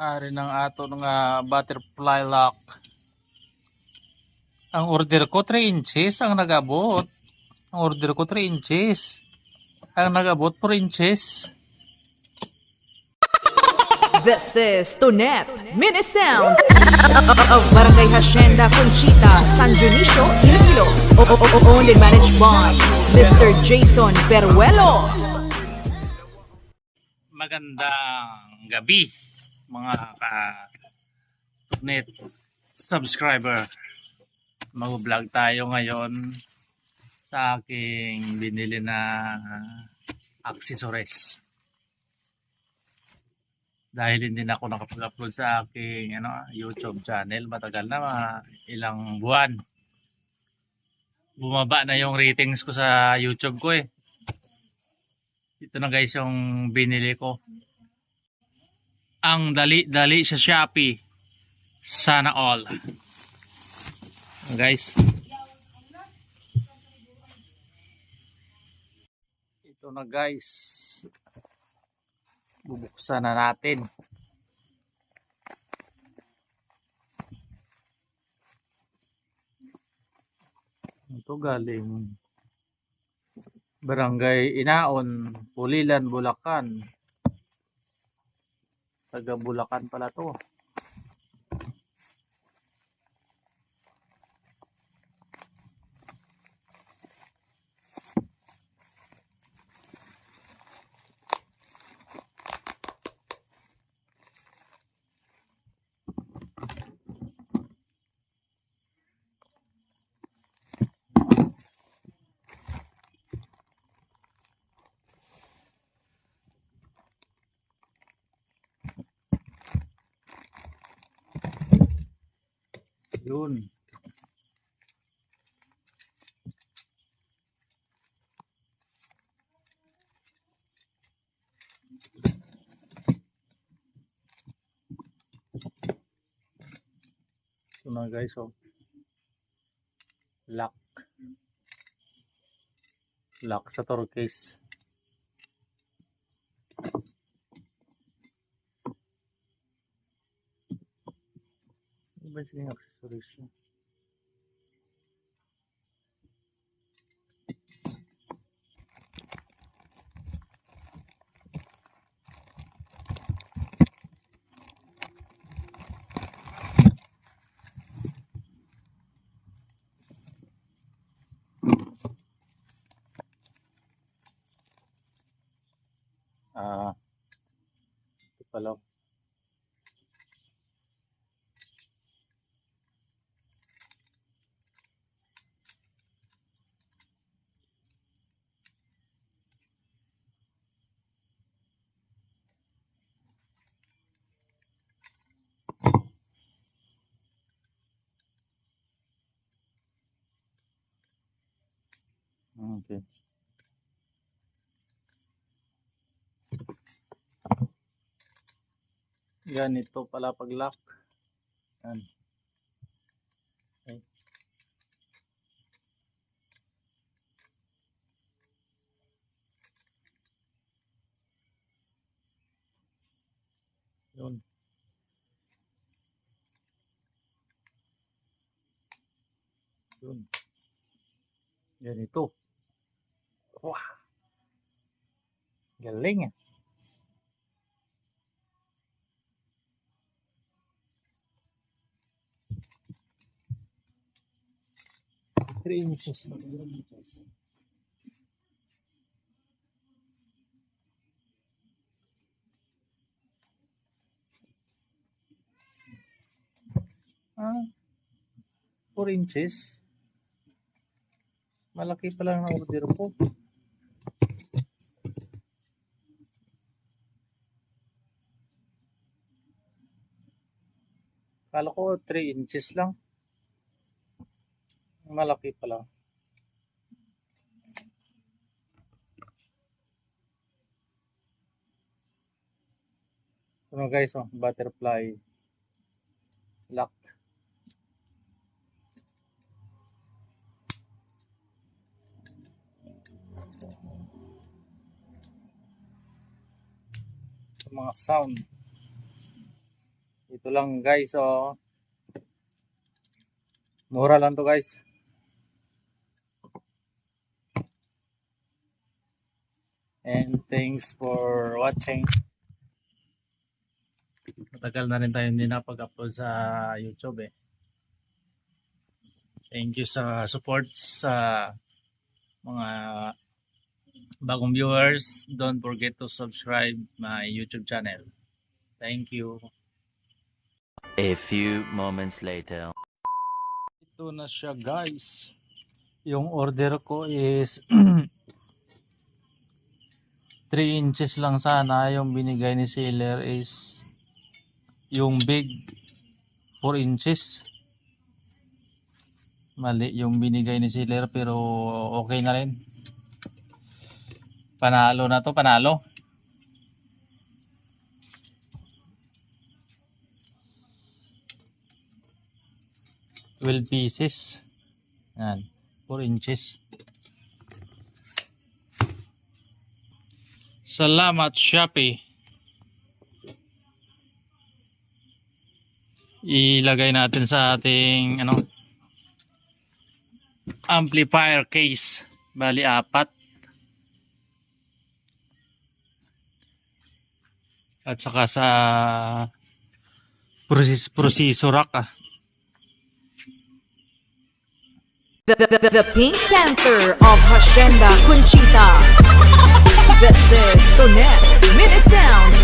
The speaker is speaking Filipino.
Ari ng ato nga butterfly lock. Ang order ko 3 inches ang nagabot. Ang order ko 3 inches. Ang nagabot 4 inches. This is Tunet Mini Sound of Barangay Hacienda Conchita, San Dionisio, Iloilo. Owned and managed by Mr. Jason Peruelo. Magandang gabi mga ka-Tunet subscriber. Mag-vlog tayo ngayon sa aking binili na accessories. Dahil hindi na ako nakapag-upload sa aking YouTube channel, matagal na, mga ilang buwan. Bumaba na yung ratings ko sa YouTube ko eh. Ito na guys yung binili ko. Ang dali-dali sa Shopee. Sana all. Guys. Ito na guys. Bubuksan na natin. Ito galing Barangay Inaon, Pulilan, Bulacan. Taga Bulacan pala to. Yun. Ito na guys, oh. Lock. Lock sa turquoise. Ano ba yung accessories yun? Ito pala. Okay. Ganito pala pag lock. Yan. Okay. Yun. Yun. Ganito. Wah. Galing ah. Three inches. Ah, 4 inches. Malaki pa lang ang order ko. Kala ko 3 inches lang. Malaki pa lang. Ano guys, oh, butterfly lock. Mga sound. Ito lang guys, oh. Mura lang to guys. And thanks for watching. Matagal na rin tayo hindi napag-upload sa YouTube eh. Thank you sa support sa mga bagong viewers. Don't forget to subscribe my YouTube channel. Thank you. A few moments later. Ito na siya guys. Yung order ko is 3 inches lang sana. Yung binigay ni seller is yung big 4 inches. Mali yung binigay ni seller pero okay na rin. Panalo na to, panalo. $12 yan, 4 inches. Salamat Shopee. Ilagay natin sa ating amplifier case. Bali 4. At saka sa processor rack The Pink Panther of Hacienda Conchita. This is Tonet Mini Sound.